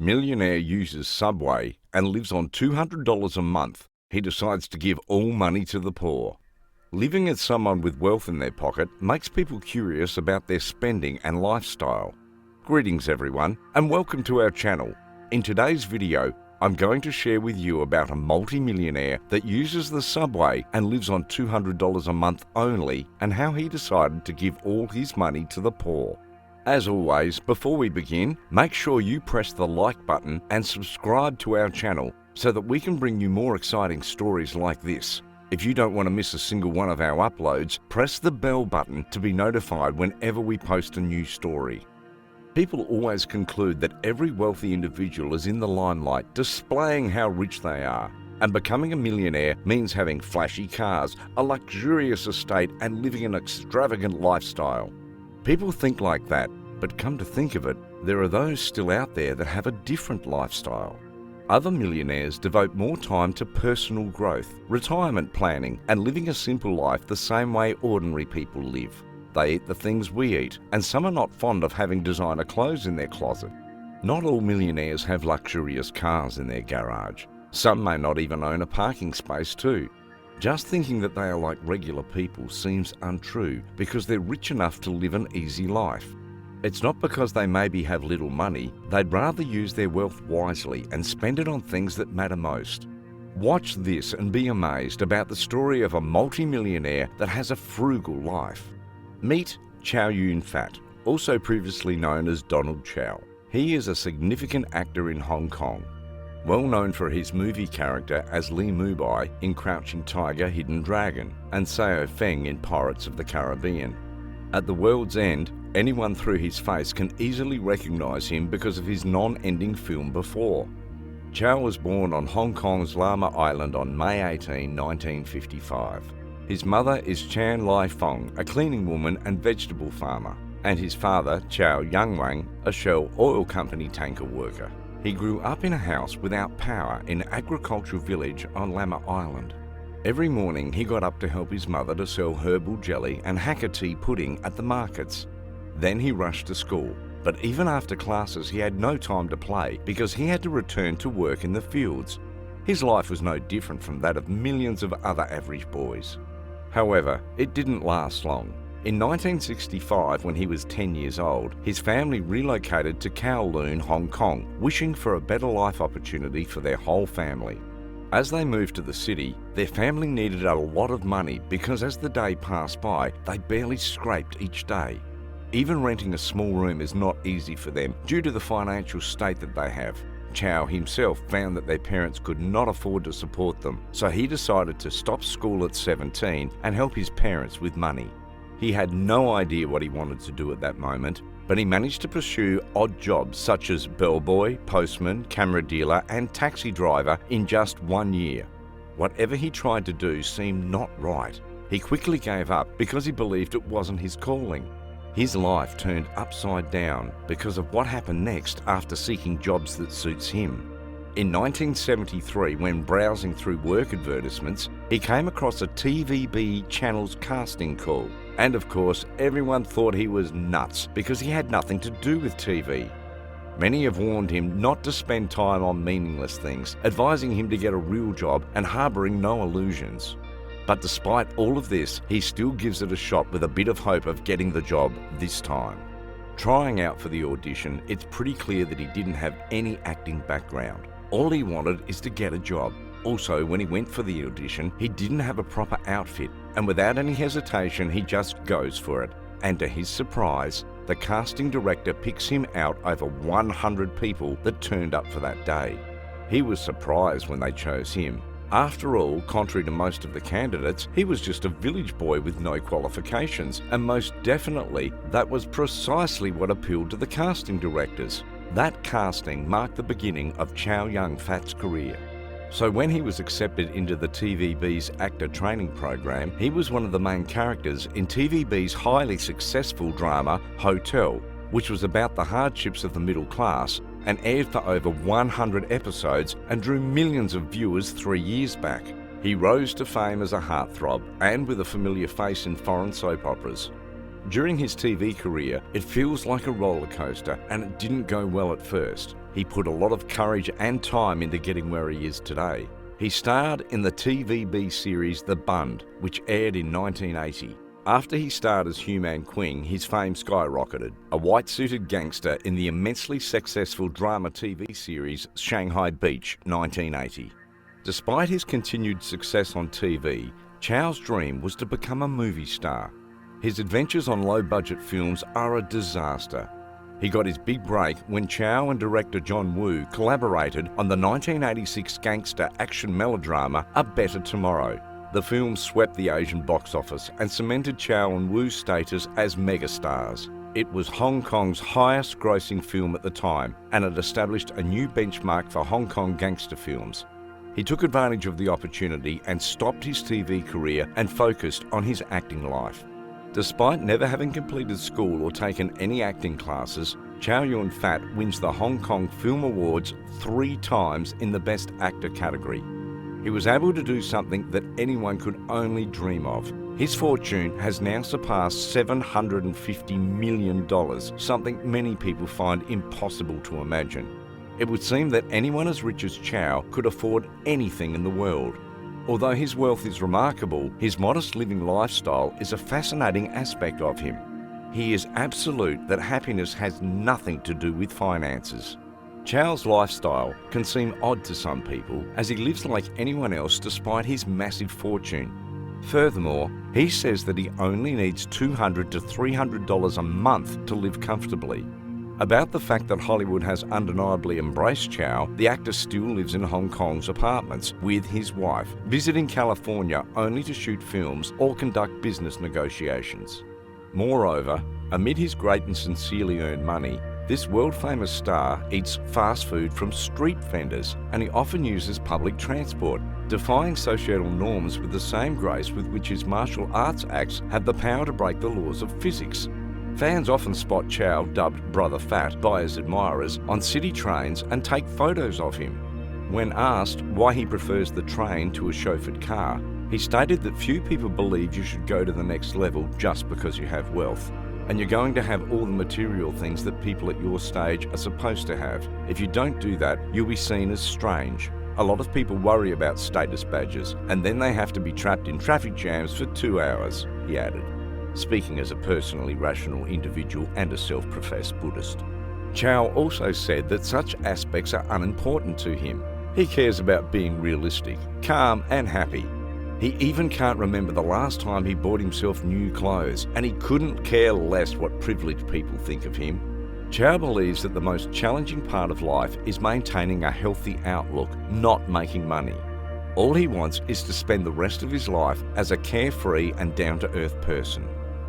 Millionaire uses Subway and lives on $200 a month. He decides to give all money to the poor. Living as someone with wealth in their pocket makes people curious about their spending and lifestyle. Greetings everyone, and welcome to our channel. In today's video, I'm going to share with you about a multimillionaire that uses the Subway and lives on $200 a month only, and how he decided to give all his money to the poor. As always, before we begin, make sure you press the like button and subscribe to our channel so that we can bring you more exciting stories like this. If you don't want to miss a single one of our uploads, press the bell button to be notified whenever we post a new story. People always conclude that every wealthy individual is in the limelight, displaying how rich they are. And becoming a millionaire means having flashy cars, a luxurious estate, and living an extravagant lifestyle. People think like that, but come to think of it, there are those still out there that have a different lifestyle. Other millionaires devote more time to personal growth, retirement planning, and living a simple life the same way ordinary people live. They eat the things we eat, and some are not fond of having designer clothes in their closet. Not all millionaires have luxurious cars in their garage. Some may not even own a parking space too. Just thinking that they are like regular people seems untrue because they're rich enough to live an easy life. It's not because they maybe have little money, they'd rather use their wealth wisely and spend it on things that matter most. Watch this and be amazed about the story of a multimillionaire that has a frugal life. Meet Chow Yun Fat, also previously known as Donald Chow. He is a significant actor in Hong Kong. Well known for his movie character as Li Mubai in Crouching Tiger, Hidden Dragon, and Sao Feng in Pirates of the Caribbean. At the world's end, anyone through his face can easily recognize him because of his non-ending film Before. Chow was born on Hong Kong's Lamma Island on May 18, 1955. His mother is Chan Lai Fong, a cleaning woman and vegetable farmer, and his father, Chow Yun Fat, a Shell oil company tanker worker. He grew up in a house without power in an agricultural village on Lamma Island. Every morning he got up to help his mother to sell herbal jelly and hakka tea pudding at the markets. Then he rushed to school, but even after classes he had no time to play because he had to return to work in the fields. His life was no different from that of millions of other average boys. However, it didn't last long. In 1965, when he was 10 years old, his family relocated to Kowloon, Hong Kong, wishing for a better life opportunity for their whole family. As they moved to the city, their family needed a lot of money because as the day passed by, they barely scraped each day. Even renting a small room is not easy for them due to the financial state that they have. Chow himself found that their parents could not afford to support them, so he decided to stop school at 17 and help his parents with money. He had no idea what he wanted to do at that moment, but he managed to pursue odd jobs such as bellboy, postman, camera dealer, and taxi driver in just 1 year. Whatever he tried to do seemed not right. He quickly gave up because he believed it wasn't his calling. His life turned upside down because of what happened next after seeking jobs that suits him. In 1973, when browsing through work advertisements, he came across a TVB channel's casting call. And of course, everyone thought he was nuts because he had nothing to do with TV. Many have warned him not to spend time on meaningless things, advising him to get a real job and harboring no illusions. But despite all of this, he still gives it a shot with a bit of hope of getting the job this time. Trying out for the audition, it's pretty clear that he didn't have any acting background. All he wanted is to get a job. Also, when he went for the audition, he didn't have a proper outfit, and without any hesitation, he just goes for it. And to his surprise, the casting director picks him out over 100 people that turned up for that day. He was surprised when they chose him. After all, contrary to most of the candidates, he was just a village boy with no qualifications, and most definitely, that was precisely what appealed to the casting directors. That casting marked the beginning of Chow Yun Fat's career. So when he was accepted into the TVB's actor training program, he was one of the main characters in TVB's highly successful drama Hotel, which was about the hardships of the middle class and aired for over 100 episodes and drew millions of viewers 3 years back. He rose to fame as a heartthrob and with a familiar face in foreign soap operas. During his TV career, it feels like a roller coaster, and it didn't go well at first. He put a lot of courage and time into getting where he is today. He starred in the TVB series The Bund, which aired in 1980. After he starred as Hugh Man Quing, his fame skyrocketed. A white-suited gangster in the immensely successful drama TV series Shanghai Beach, 1980. Despite his continued success on TV, Chow's dream was to become a movie star. His adventures on low-budget films are a disaster. He got his big break when Chow and director John Woo collaborated on the 1986 gangster action melodrama A Better Tomorrow. The film swept the Asian box office and cemented Chow and Woo's status as megastars. It was Hong Kong's highest grossing film at the time, and it established a new benchmark for Hong Kong gangster films. He took advantage of the opportunity and stopped his TV career and focused on his acting life. Despite never having completed school or taken any acting classes, Chow Yun Fat wins the Hong Kong Film Awards 3 times in the Best Actor category. He was able to do something that anyone could only dream of. His fortune has now surpassed $750 million, something many people find impossible to imagine. It would seem that anyone as rich as Chow could afford anything in the world. Although his wealth is remarkable, his modest living lifestyle is a fascinating aspect of him. He is absolute that happiness has nothing to do with finances. Chow's lifestyle can seem odd to some people, as he lives like anyone else despite his massive fortune. Furthermore, he says that he only needs $200 to $300 a month to live comfortably. About the fact that Hollywood has undeniably embraced Chow, the actor still lives in Hong Kong's apartments with his wife, visiting California only to shoot films or conduct business negotiations. Moreover, amid his great and sincerely earned money, this world-famous star eats fast food from street vendors, and he often uses public transport, defying societal norms with the same grace with which his martial arts acts have the power to break the laws of physics. Fans often spot Chow, dubbed Brother Fat, by his admirers on city trains and take photos of him. When asked why he prefers the train to a chauffeured car, he stated that few people believe you should go to the next level just because you have wealth. And you're going to have all the material things that people at your stage are supposed to have. If you don't do that, you'll be seen as strange. A lot of people worry about status badges, and then they have to be trapped in traffic jams for 2 hours, he added, speaking as a personally rational individual and a self-professed Buddhist. Chow also said that such aspects are unimportant to him. He cares about being realistic, calm and happy. He even can't remember the last time he bought himself new clothes, and he couldn't care less what privileged people think of him. Chow believes that the most challenging part of life is maintaining a healthy outlook, not making money. All he wants is to spend the rest of his life as a carefree and down-to-earth person.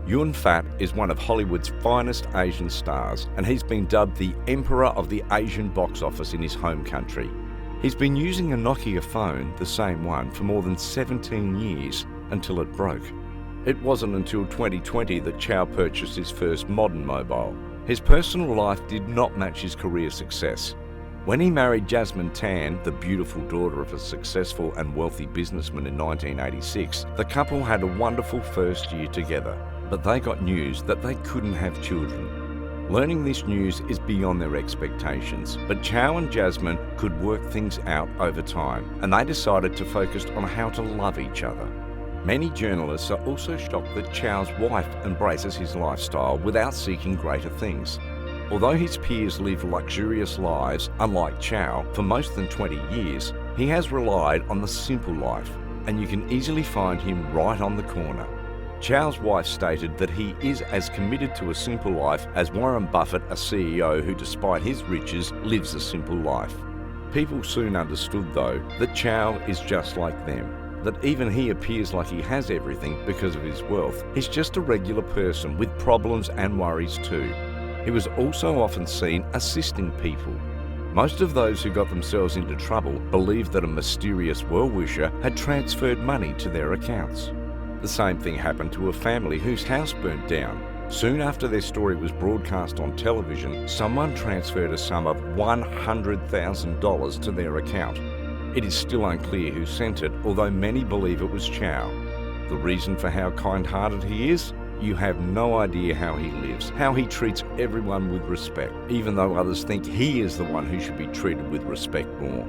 Yun Fat is one of Hollywood's finest Asian stars, and he's been dubbed the Emperor of the Asian box office in his home country. He's been using a Nokia phone, the same one, for more than 17 years until it broke. It wasn't until 2020 that Chow purchased his first modern mobile. His personal life did not match his career success. When he married Jasmine Tan, the beautiful daughter of a successful and wealthy businessman in 1986, the couple had a wonderful first year together, but they got news that they couldn't have children. Learning this news is beyond their expectations, but Chow and Jasmine could work things out over time, and they decided to focus on how to love each other. Many journalists are also shocked that Chow's wife embraces his lifestyle without seeking greater things. Although his peers live luxurious lives, unlike Chow, for more than 20 years, he has relied on the simple life, and you can easily find him right on the corner. Chow's wife stated that he is as committed to a simple life as Warren Buffett, a CEO who, despite his riches, lives a simple life. People soon understood, though, that Chow is just like them, that even he appears like he has everything because of his wealth. He's just a regular person with problems and worries too. He was also often seen assisting people. Most of those who got themselves into trouble believed that a mysterious well-wisher had transferred money to their accounts. The same thing happened to a family whose house burnt down. Soon after their story was broadcast on television, someone transferred a sum of $100,000 to their account. It is still unclear who sent it, although many believe it was Chow. The reason for how kind-hearted he is? You have no idea how he lives, how he treats everyone with respect, even though others think he is the one who should be treated with respect more.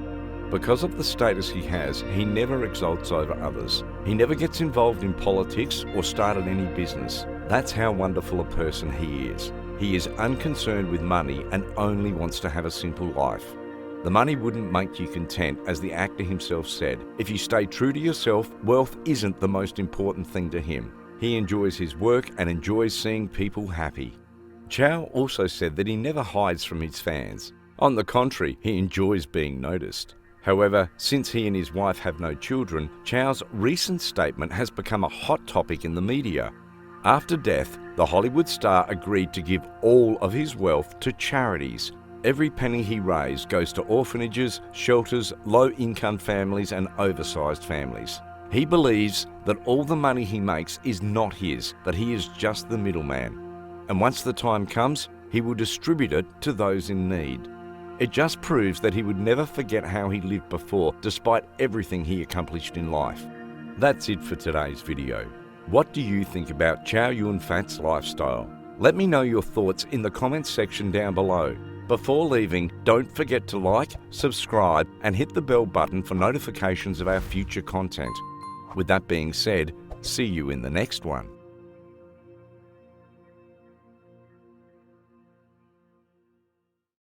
Because of the status he has, he never exalts over others. He never gets involved in politics or started any business. That's how wonderful a person he is. He is unconcerned with money and only wants to have a simple life. The money wouldn't make you content, as the actor himself said. If you stay true to yourself, wealth isn't the most important thing to him. He enjoys his work and enjoys seeing people happy. Chow also said that he never hides from his fans. On the contrary, he enjoys being noticed. However, since he and his wife have no children, Chow's recent statement has become a hot topic in the media. After death, the Hollywood star agreed to give all of his wealth to charities. Every penny he raised goes to orphanages, shelters, low-income families and oversized families. He believes that all the money he makes is not his, that he is just the middleman. And once the time comes, he will distribute it to those in need. It just proves that he would never forget how he lived before, despite everything he accomplished in life. That's it for today's video. What do you think about Chow Yun Fat's lifestyle? Let me know your thoughts in the comments section down below. Before leaving, don't forget to like, subscribe, and hit the bell button for notifications of our future content. With that being said, see you in the next one.